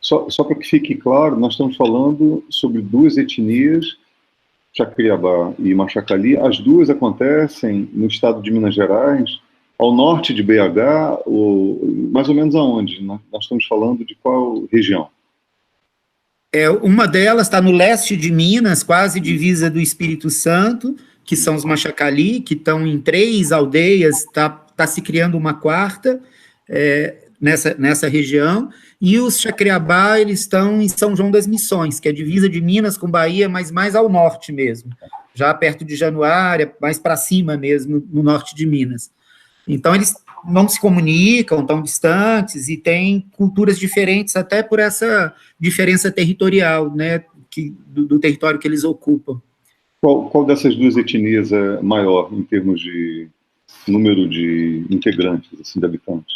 Só para que fique claro, nós estamos falando sobre duas etnias, Chacriabá e Machacali. As duas acontecem no estado de Minas Gerais, ao norte de BH, ou mais ou menos aonde? Nós estamos falando de qual região? Uma delas está no leste de Minas, quase divisa do Espírito Santo, que são os Machacali, que estão em 3 aldeias, está se criando uma quarta nessa região, e os Chacriabá, eles estão em São João das Missões, que é divisa de Minas com Bahia, mas mais ao norte mesmo, já perto de Januária, mais para cima mesmo, no norte de Minas. Então, eles não se comunicam, estão distantes, e têm culturas diferentes, até por essa diferença territorial, né, do território que eles ocupam. Qual dessas duas etnias é maior, em termos de número de integrantes, assim, de habitantes?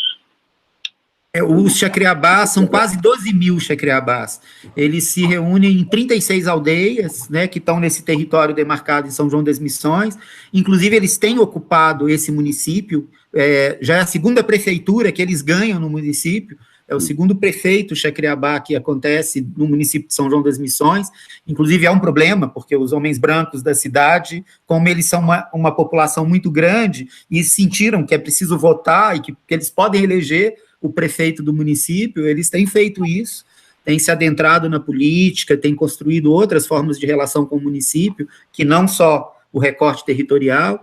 Os Chacriabás são quase 12 mil Chacriabás. Eles se reúnem em 36 aldeias, né, que estão nesse território demarcado em São João das Missões. Inclusive, eles têm ocupado esse município, já é a segunda prefeitura que eles ganham no município, é o segundo prefeito Chacriabá que acontece no município de São João das Missões. Inclusive, é um problema, porque os homens brancos da cidade, como eles são uma população muito grande, e sentiram que é preciso votar e que eles podem eleger o prefeito do município, eles têm feito isso, têm se adentrado na política, têm construído outras formas de relação com o município, que não só o recorte territorial,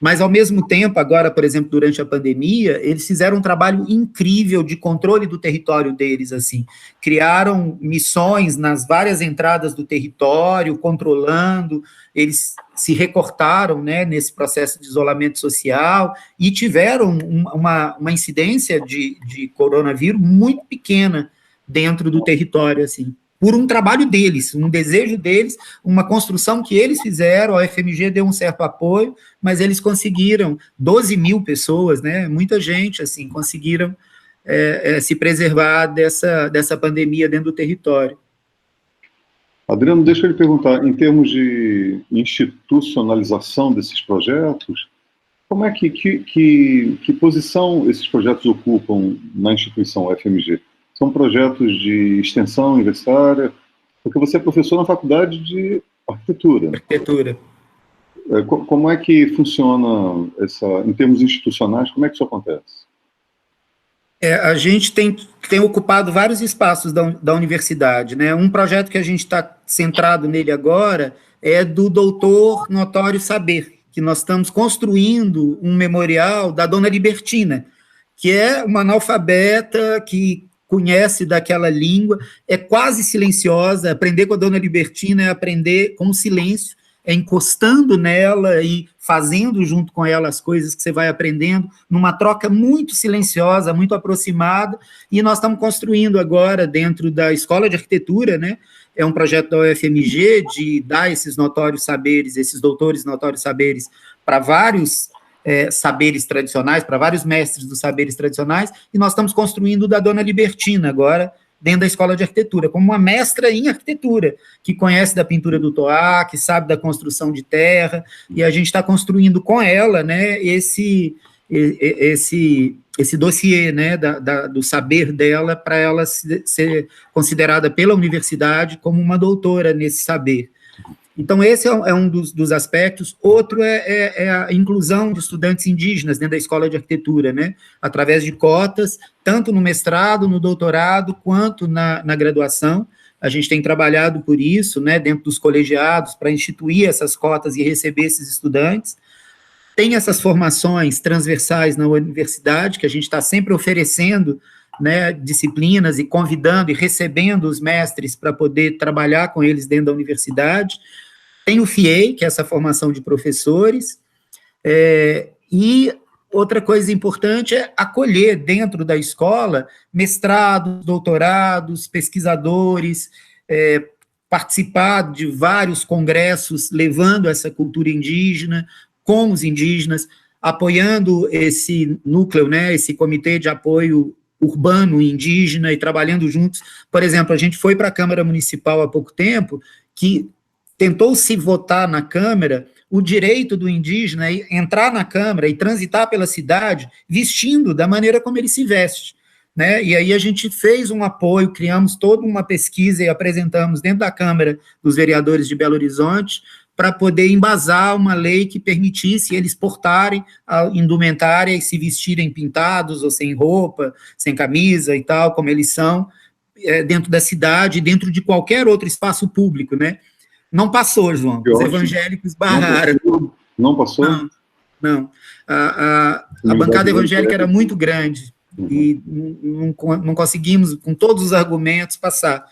mas, ao mesmo tempo, agora, por exemplo, durante a pandemia, eles fizeram um trabalho incrível de controle do território deles, assim, criaram missões nas várias entradas do território, controlando, eles se recortaram, né, nesse processo de isolamento social e tiveram uma incidência de coronavírus muito pequena dentro do território, assim, por um trabalho deles, um desejo deles, uma construção que eles fizeram, a UFMG deu um certo apoio, mas eles conseguiram, 12 mil pessoas, né, muita gente, assim, conseguiram se preservar dessa pandemia dentro do território. Adriano, deixa eu lhe perguntar, em termos de institucionalização desses projetos, como é que posição esses projetos ocupam na instituição UFMG? São projetos de extensão universitária, porque você é professor na faculdade de arquitetura. Arquitetura. Como é que funciona, em termos institucionais, como é que isso acontece? A gente tem ocupado vários espaços da universidade, né? Um projeto que a gente está centrado nele agora é do doutor Notório Saber, que nós estamos construindo um memorial da Dona Libertina, que é uma analfabeta que conhece daquela língua, é quase silenciosa. Aprender com a Dona Libertina é aprender com o silêncio, é encostando nela e fazendo junto com ela as coisas que você vai aprendendo, numa troca muito silenciosa, muito aproximada, e nós estamos construindo agora dentro da Escola de Arquitetura, né? É um projeto da UFMG de dar esses notórios saberes, esses doutores notórios saberes para vários saberes tradicionais, para vários mestres dos saberes tradicionais, e nós estamos construindo o da Dona Libertina agora, dentro da Escola de Arquitetura, como uma mestra em arquitetura, que conhece da pintura do Toá, que sabe da construção de terra, e a gente está construindo com ela, né, esse dossiê, né, do saber dela, para ela ser considerada pela universidade como uma doutora nesse saber. Então, esse é um dos aspectos. Outro é a inclusão de estudantes indígenas dentro da Escola de Arquitetura, né, através de cotas, tanto no mestrado, no doutorado, quanto na graduação. A gente tem trabalhado por isso, né, dentro dos colegiados, para instituir essas cotas e receber esses estudantes. Tem essas formações transversais na universidade, que a gente está sempre oferecendo, né, disciplinas e convidando e recebendo os mestres para poder trabalhar com eles dentro da universidade. Tem o FIEI, que é essa formação de professores, e outra coisa importante é acolher dentro da escola mestrados, doutorados, pesquisadores, participar de vários congressos levando essa cultura indígena, com os indígenas, apoiando esse núcleo, né, esse comitê de apoio urbano indígena e trabalhando juntos. Por exemplo, a gente foi para a Câmara Municipal há pouco tempo, que tentou-se votar na Câmara o direito do indígena a entrar na Câmara e transitar pela cidade vestindo da maneira como ele se veste, né? E aí a gente fez um apoio, criamos toda uma pesquisa e apresentamos dentro da Câmara dos Vereadores de Belo Horizonte para poder embasar uma lei que permitisse eles portarem a indumentária e se vestirem pintados ou sem roupa, sem camisa e tal, como eles são, dentro da cidade, dentro de qualquer outro espaço público, né? Não passou, João. Os evangélicos barraram. Não passou? Não, não. A bancada evangélica era muito grande e não conseguimos, com todos os argumentos, passar.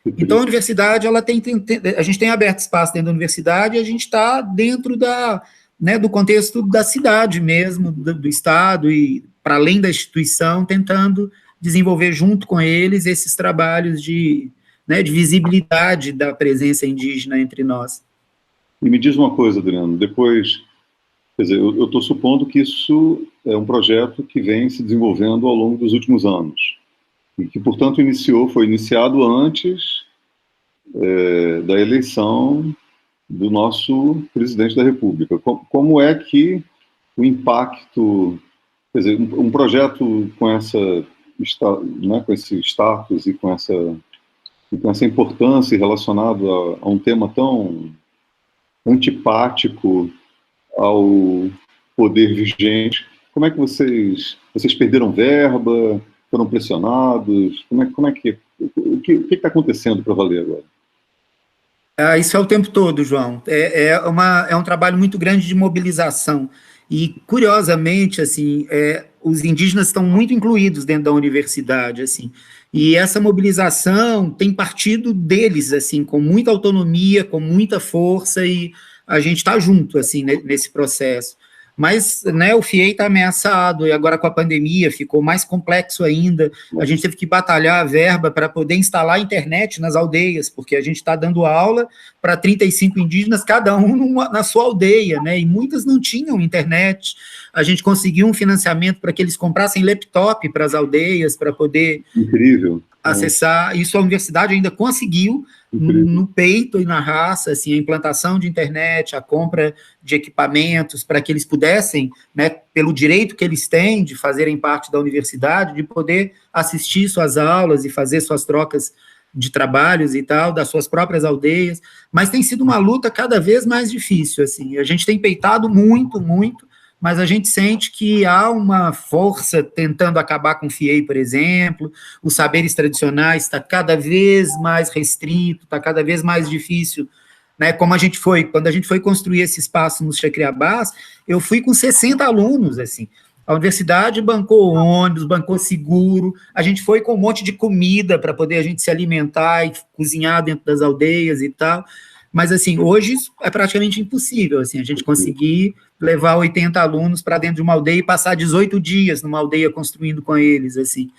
Então, a universidade, a gente tem aberto espaço dentro da universidade e a gente está dentro do contexto da cidade mesmo, do Estado, e para além da instituição, tentando desenvolver junto com eles esses trabalhos de visibilidade da presença indígena entre nós. E me diz uma coisa, Adriano, depois, quer dizer, eu estou supondo que isso é um projeto que vem se desenvolvendo ao longo dos últimos anos, e que, portanto, foi iniciado antes da eleição do nosso presidente da República. Como é que o impacto, quer dizer, um projeto com esse status e com essa importância relacionado a um tema tão antipático ao poder vigente, como é que vocês perderam verba? Foram pressionados? O que está acontecendo para valer agora? Isso é o tempo todo, João. É um trabalho muito grande de mobilização. E, curiosamente, assim, os indígenas estão muito incluídos dentro da universidade, assim, e essa mobilização tem partido deles, assim, com muita autonomia, com muita força, e a gente está junto, assim, nesse processo. Mas, né, o FIEI está ameaçado, e agora com a pandemia ficou mais complexo ainda. A gente teve que batalhar a verba para poder instalar a internet nas aldeias, porque a gente está dando aula para 35 indígenas, cada um na sua aldeia, né, e muitas não tinham internet. A gente conseguiu um financiamento para que eles comprassem laptop para as aldeias, para poder acessar. Isso a universidade ainda conseguiu, no peito e na raça, assim, a implantação de internet, a compra de equipamentos para que eles pudessem, né, pelo direito que eles têm de fazerem parte da universidade, de poder assistir suas aulas e fazer suas trocas de trabalhos e tal, das suas próprias aldeias, mas tem sido uma luta cada vez mais difícil, assim, a gente tem peitado muito, mas a gente sente que há uma força tentando acabar com o FIEI, por exemplo, os saberes tradicionais está cada vez mais restrito, está cada vez mais difícil, né, quando a gente foi construir esse espaço nos Chacriabás, eu fui com 60 alunos, assim, a universidade bancou ônibus, bancou seguro, a gente foi com um monte de comida para poder a gente se alimentar e cozinhar dentro das aldeias e tal, mas, assim, hoje é praticamente impossível, assim, a gente conseguir levar 80 alunos para dentro de uma aldeia e passar 18 dias numa aldeia construindo com eles, assim.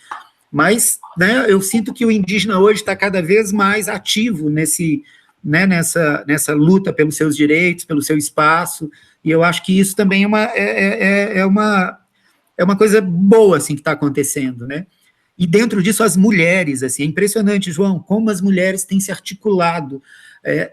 Mas, né, eu sinto que o indígena hoje está cada vez mais ativo nessa luta pelos seus direitos, pelo seu espaço, e eu acho que isso também é uma coisa boa, assim, que está acontecendo, né? E dentro disso as mulheres, assim, é impressionante, João, como as mulheres têm se articulado,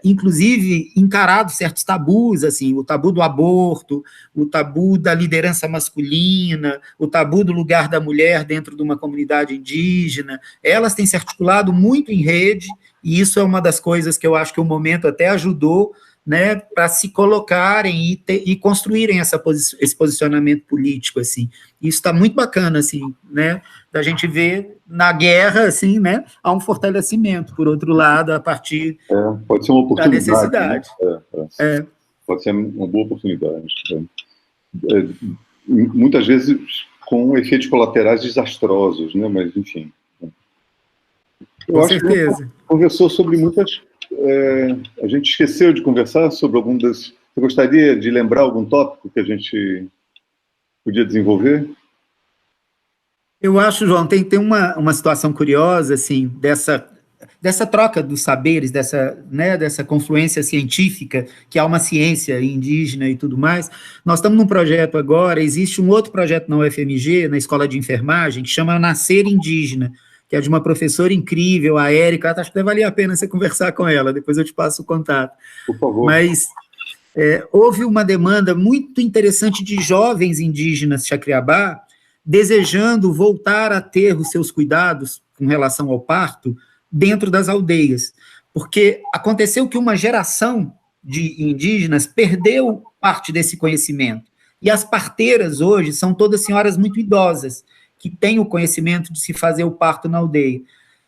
inclusive encarado certos tabus, assim, o tabu do aborto, o tabu da liderança masculina, o tabu do lugar da mulher dentro de uma comunidade indígena. Elas têm se articulado muito em rede, e isso é uma das coisas que eu acho que o momento até ajudou, né, para se colocarem e construírem esse posicionamento político, assim. Isso está muito bacana, assim, né, da gente ver na guerra, assim, né, há um fortalecimento, por outro lado, a partir pode ser uma oportunidade, da necessidade. Né? Pode ser uma boa oportunidade. Muitas vezes com efeitos colaterais desastrosos, né, mas, enfim. Com certeza. Que conversou sobre muitas... a gente esqueceu de conversar sobre algum das... Você gostaria de lembrar algum tópico que a gente podia desenvolver? Eu acho, João, tem uma situação curiosa, assim, dessa troca dos saberes, dessa confluência científica, que há uma ciência indígena e tudo mais. Nós estamos num projeto agora, existe um outro projeto na UFMG, na Escola de Enfermagem, que chama Nascer Indígena, que é de uma professora incrível, a Érica. Acho que até valia a pena você conversar com ela, depois eu te passo o contato. Por favor. Mas houve uma demanda muito interessante de jovens indígenas Chacriabá, desejando voltar a ter os seus cuidados com relação ao parto dentro das aldeias, porque aconteceu que uma geração de indígenas perdeu parte desse conhecimento, e as parteiras hoje são todas senhoras muito idosas, que têm o conhecimento de se fazer o parto na aldeia,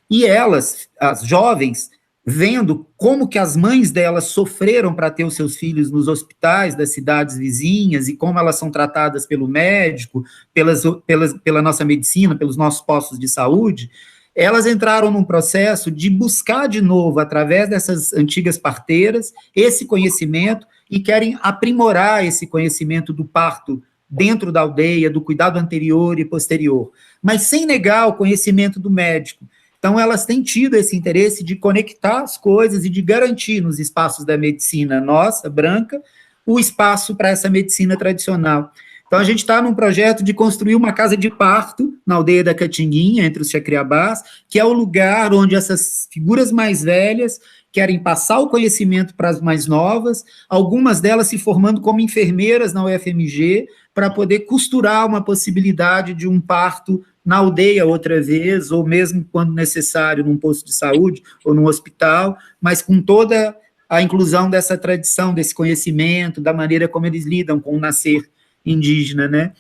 e elas, as jovens, vendo como que as mães delas sofreram para ter os seus filhos nos hospitais das cidades vizinhas e como elas são tratadas pelo médico, pela nossa medicina, pelos nossos postos de saúde, elas entraram num processo de buscar de novo, através dessas antigas parteiras, esse conhecimento e querem aprimorar esse conhecimento do parto dentro da aldeia, do cuidado anterior e posterior, mas sem negar o conhecimento do médico. Então, elas têm tido esse interesse de conectar as coisas e de garantir nos espaços da medicina nossa, branca, o espaço para essa medicina tradicional. Então, a gente está num projeto de construir uma casa de parto na aldeia da Catinguinha, entre os Xacriabás, que é o lugar onde essas figuras mais velhas querem passar o conhecimento para as mais novas, algumas delas se formando como enfermeiras na UFMG, para poder costurar uma possibilidade de um parto na aldeia outra vez, ou mesmo quando necessário num posto de saúde ou num hospital, mas com toda a inclusão dessa tradição, desse conhecimento, da maneira como eles lidam com o nascer indígena, né?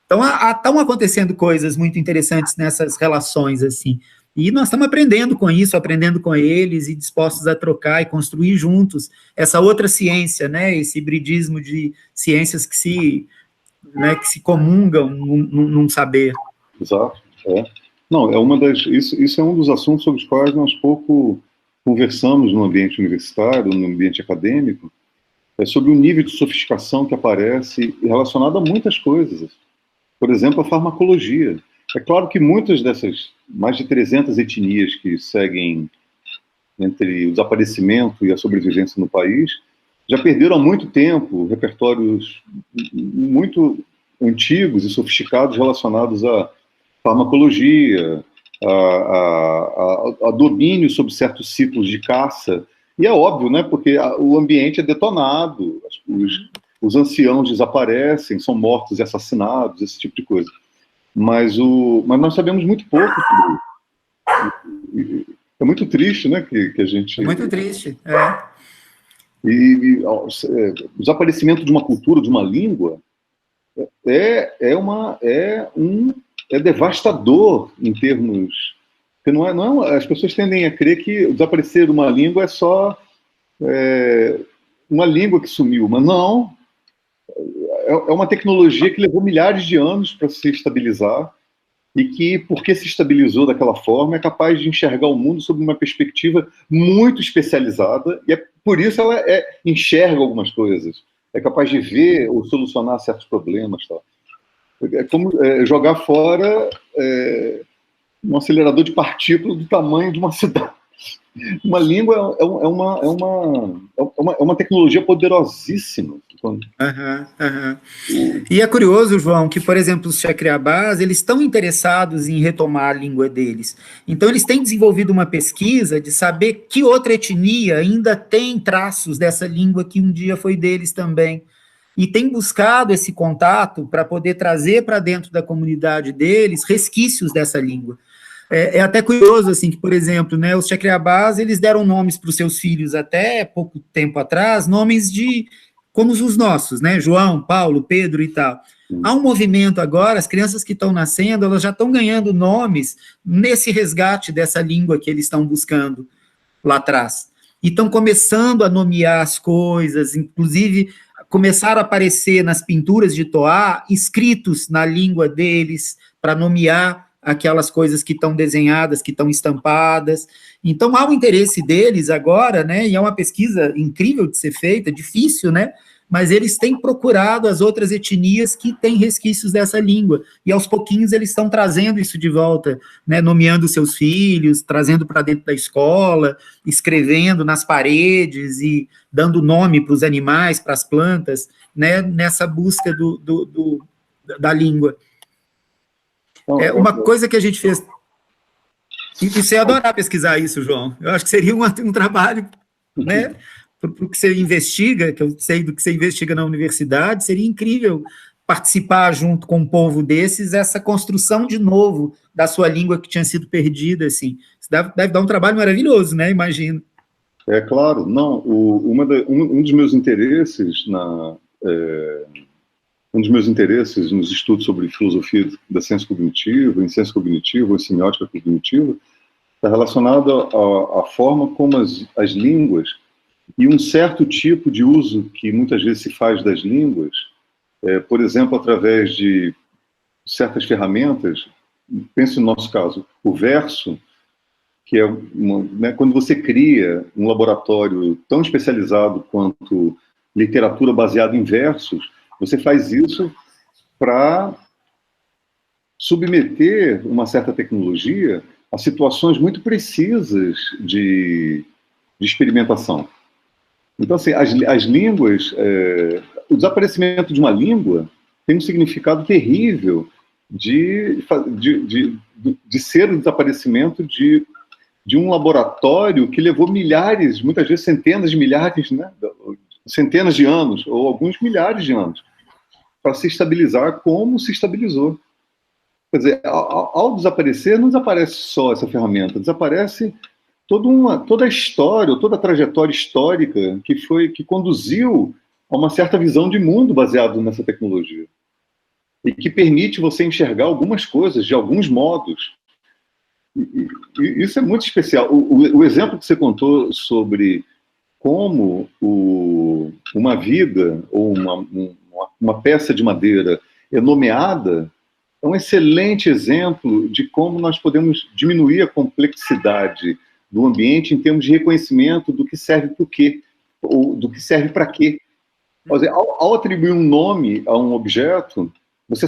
Então, estão acontecendo coisas muito interessantes nessas relações, assim, e nós estamos aprendendo com isso, aprendendo com eles e dispostos a trocar e construir juntos essa outra ciência, né? Esse hibridismo de ciências que se comungam num saber. Exato. Não, isso é um dos assuntos sobre os quais nós pouco conversamos no ambiente universitário, no ambiente acadêmico, sobre o nível de sofisticação que aparece relacionado a muitas coisas. Por exemplo, a farmacologia. É claro que muitas dessas mais de 300 etnias que seguem entre o desaparecimento e a sobrevivência no país já perderam há muito tempo repertórios muito antigos e sofisticados relacionados à farmacologia, a domínio sobre certos ciclos de caça. E é óbvio, né, porque o ambiente é detonado, os anciãos desaparecem, são mortos e assassinados, esse tipo de coisa. Mas nós sabemos muito pouco sobre isso. É muito triste, né, que a gente... É muito triste, o desaparecimento de uma cultura, de uma língua, é devastador em termos... As pessoas tendem a crer que o desaparecer de uma língua é só uma língua que sumiu, mas não. É uma tecnologia que levou milhares de anos para se estabilizar e que, porque se estabilizou daquela forma, é capaz de enxergar o mundo sob uma perspectiva muito especializada, e por isso ela enxerga algumas coisas, é capaz de ver ou solucionar certos problemas. Tá? É como jogar fora um acelerador de partículas do tamanho de uma cidade. Uma língua é uma tecnologia poderosíssima. E é curioso, João, que, por exemplo, os Xacriabás, eles estão interessados em retomar a língua deles. Então, eles têm desenvolvido uma pesquisa de saber que outra etnia ainda tem traços dessa língua que um dia foi deles também. E tem buscado esse contato para poder trazer para dentro da comunidade deles resquícios dessa língua. É até curioso, assim, que, por exemplo, né, os Xacriabás, eles deram nomes para os seus filhos até pouco tempo atrás, nomes como os nossos, né, João, Paulo, Pedro e tal. Há um movimento agora, as crianças que estão nascendo, elas já estão ganhando nomes nesse resgate dessa língua que eles estão buscando lá atrás. E estão começando a nomear as coisas, inclusive começaram a aparecer nas pinturas de Toá escritos na língua deles para nomear aquelas coisas que estão desenhadas, que estão estampadas. Então, há o interesse deles agora, né, e é uma pesquisa incrível de ser feita, difícil, né, mas eles têm procurado as outras etnias que têm resquícios dessa língua, e aos pouquinhos eles estão trazendo isso de volta, né, nomeando seus filhos, trazendo para dentro da escola, escrevendo nas paredes e dando nome para os animais, para as plantas, né, nessa busca da língua. Uma coisa que a gente fez... E você ia adorar pesquisar isso, João. Eu acho que seria um trabalho, né, para o que você investiga, que eu sei do que você investiga na universidade, seria incrível participar junto com um povo desses, essa construção de novo da sua língua que tinha sido perdida, assim. Isso deve dar um trabalho maravilhoso, né? Imagino. É claro, não, um dos meus interesses um dos meus interesses nos estudos sobre filosofia da ciência cognitiva, em ciência cognitiva, ou semiótica cognitiva, está relacionado à forma como as línguas e um certo tipo de uso que muitas vezes se faz das línguas, por exemplo, através de certas ferramentas, pense no nosso caso, o verso, que é né, quando você cria um laboratório tão especializado quanto literatura baseada em versos, você faz isso para submeter uma certa tecnologia a situações muito precisas de experimentação. Então, assim, as línguas, o desaparecimento de uma língua tem um significado terrível de ser o desaparecimento de um laboratório que levou milhares, muitas vezes centenas de milhares, né, centenas de anos, ou alguns milhares de anos, para se estabilizar como se estabilizou. Quer dizer, ao desaparecer, não desaparece só essa ferramenta, desaparece toda a história, toda a trajetória histórica que conduziu a uma certa visão de mundo baseado nessa tecnologia. E que permite você enxergar algumas coisas de alguns modos. E isso é muito especial. O exemplo que você contou sobre como uma viga ou uma peça de madeira é nomeada é um excelente exemplo de como nós podemos diminuir a complexidade do ambiente em termos de reconhecimento do que serve para o quê, ou do que serve para quê. Ao atribuir um nome a um objeto, você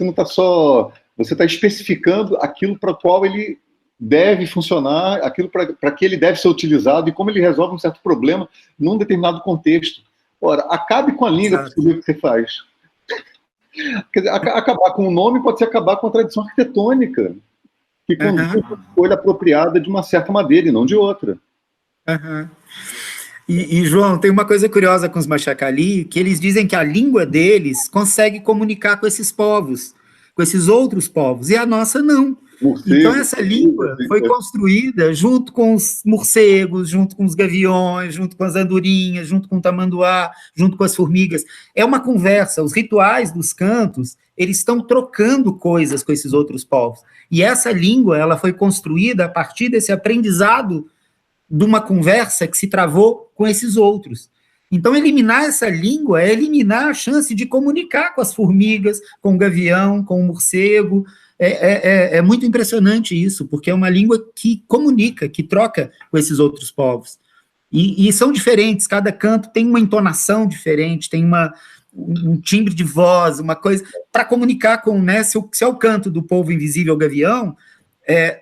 não está só... Você está especificando aquilo para o qual ele deve funcionar, aquilo para que ele deve ser utilizado e como ele resolve um certo problema num determinado contexto. Ora, acabe com a língua para saber o que você faz. Quer dizer, acabar com o nome pode ser acabar com a tradição arquitetônica, que conduz a escolha apropriada de uma certa madeira e não de outra. E, João, tem uma coisa curiosa com os Machacali, que eles dizem que a língua deles consegue comunicar com esses povos, com esses outros povos, e a nossa não. Então, essa língua foi construída junto com os morcegos, junto com os gaviões, junto com as andorinhas, junto com o tamanduá, junto com as formigas. É uma conversa. Os rituais dos cantos, eles estão trocando coisas com esses outros povos. E essa língua, ela foi construída a partir desse aprendizado de uma conversa que se travou com esses outros. Então, eliminar essa língua é eliminar a chance de comunicar com as formigas, com o gavião, com o morcego. É muito impressionante isso, porque é uma língua que comunica, que troca com esses outros povos. E são diferentes, cada canto tem uma entonação diferente, tem um timbre de voz, uma coisa, para comunicar com, né, se é o canto do povo invisível gavião, é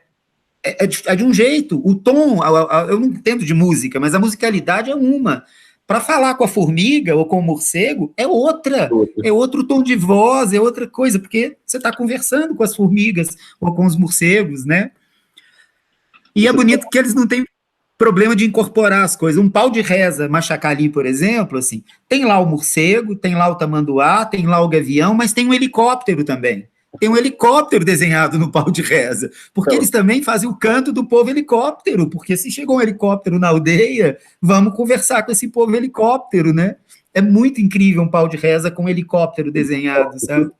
de um jeito, o tom, eu não entendo de música, mas a musicalidade é uma. Para falar com a formiga ou com o morcego, é outro tom de voz, é outra coisa, porque você está conversando com as formigas ou com os morcegos, né? E é bonito que eles não têm problema de incorporar as coisas. Um pau de reza Machacali, por exemplo, assim, tem lá o morcego, tem lá o tamanduá, tem lá o gavião, mas tem um helicóptero também. Tem um helicóptero desenhado no pau de reza, porque eles também fazem o canto do povo helicóptero, porque se chegou um helicóptero na aldeia, vamos conversar com esse povo helicóptero, né? É muito incrível um pau de reza com um helicóptero desenhado, sabe?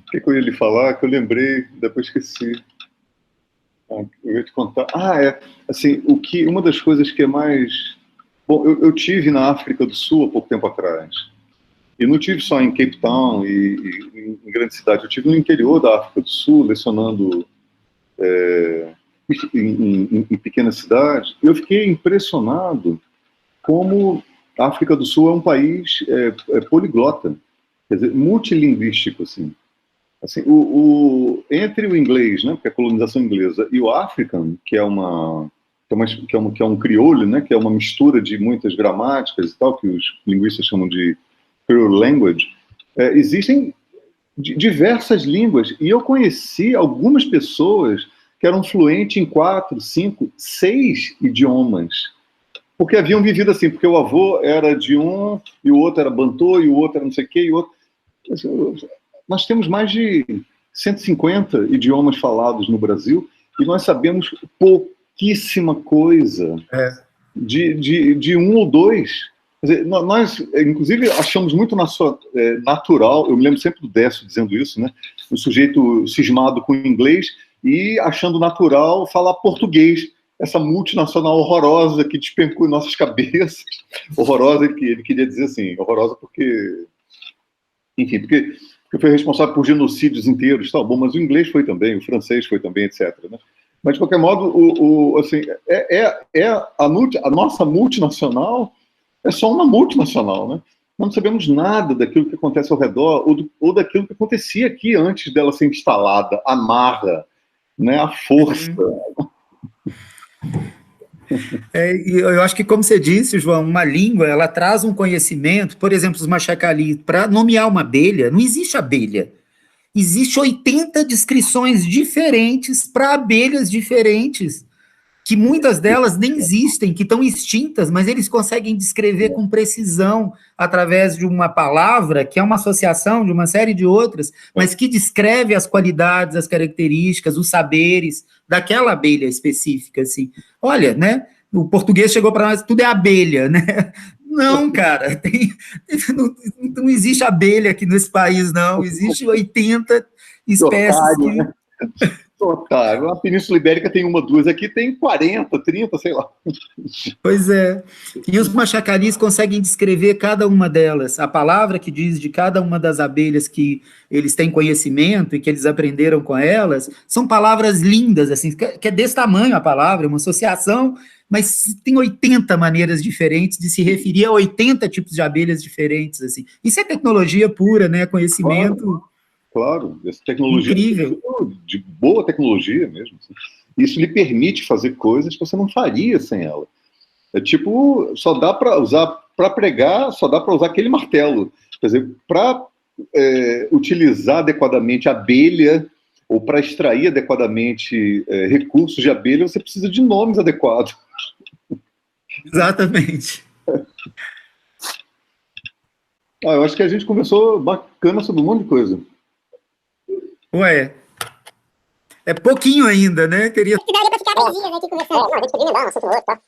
O que eu ia lhe falar, que eu lembrei, depois esqueci. Eu ia te contar. Assim, uma das coisas que é mais... Bom, eu tive na África do Sul há pouco tempo atrás. E não tive só em Cape Town e em grande cidade, eu tive no interior da África do Sul, lecionando em pequenas cidades. Eu fiquei impressionado como a África do Sul é um país poliglota, quer dizer, multilinguístico, assim. Entre o inglês, né, porque é a colonização inglesa, e o African, que é um crioulo, né, que é uma mistura de muitas gramáticas e tal, que os linguistas chamam de Creole language, existem diversas línguas, e eu conheci algumas pessoas que eram fluentes em 4, 5, 6 idiomas. porque haviam vivido assim, porque o avô era de um, e o outro era Bantu, e o outro era não sei o quê, e o outro... Nós temos mais de 150 idiomas falados no Brasil, e nós sabemos pouquíssima coisa de um ou dois. Quer dizer, nós, inclusive, achamos muito natural, eu me lembro sempre do Décio dizendo isso, né? Um sujeito cismado com inglês e achando natural falar português. Essa multinacional horrorosa que despencou em nossas cabeças. Horrorosa, ele queria dizer assim, horrorosa porque... Enfim, porque foi responsável por genocídios inteiros, tal. Bom, mas o inglês foi também, o francês foi também, etc. Né? Mas, de qualquer modo, assim, a nossa multinacional é só uma multinacional, né? Nós não sabemos nada daquilo que acontece ao redor ou daquilo que acontecia aqui antes dela ser instalada, a marra, né? A força. Eu acho que, como você disse, João, uma língua, ela traz um conhecimento, por exemplo, os Machacali, para nomear uma abelha, não existe abelha. Existem 80 descrições diferentes para abelhas diferentes, que muitas delas nem existem, que estão extintas, mas eles conseguem descrever com precisão, através de uma palavra, que é uma associação de uma série de outras, mas que descreve as qualidades, as características, os saberes daquela abelha específica, assim. Olha, né, o português chegou para nós, tudo é abelha, né? Não, cara, não existe abelha aqui nesse país, não, existe 80 espécies que... Né? Otário. A Península Ibérica tem uma, duas, aqui tem 40, 30, sei lá. Pois é. E os machacaris conseguem descrever cada uma delas. A palavra que diz de cada uma das abelhas que eles têm conhecimento e que eles aprenderam com elas, são palavras lindas, assim, que é desse tamanho a palavra, uma associação, mas tem 80 maneiras diferentes de se referir a 80 tipos de abelhas diferentes, assim. Isso é tecnologia pura, né? Conhecimento... Claro, essa tecnologia incrível. De boa tecnologia mesmo. Isso lhe permite fazer coisas que você não faria sem ela. É tipo, só dá para usar, para pregar, só dá para usar aquele martelo. Quer dizer, para utilizar adequadamente a abelha, ou para extrair adequadamente recursos de abelha, você precisa de nomes adequados. Exatamente. Eu acho que a gente conversou bacana sobre um monte de coisa. Ué, é pouquinho ainda, né? Daria pra ficar 10 dias aqui conversando. Não, a gente podia emendar um assunto no outro, tá?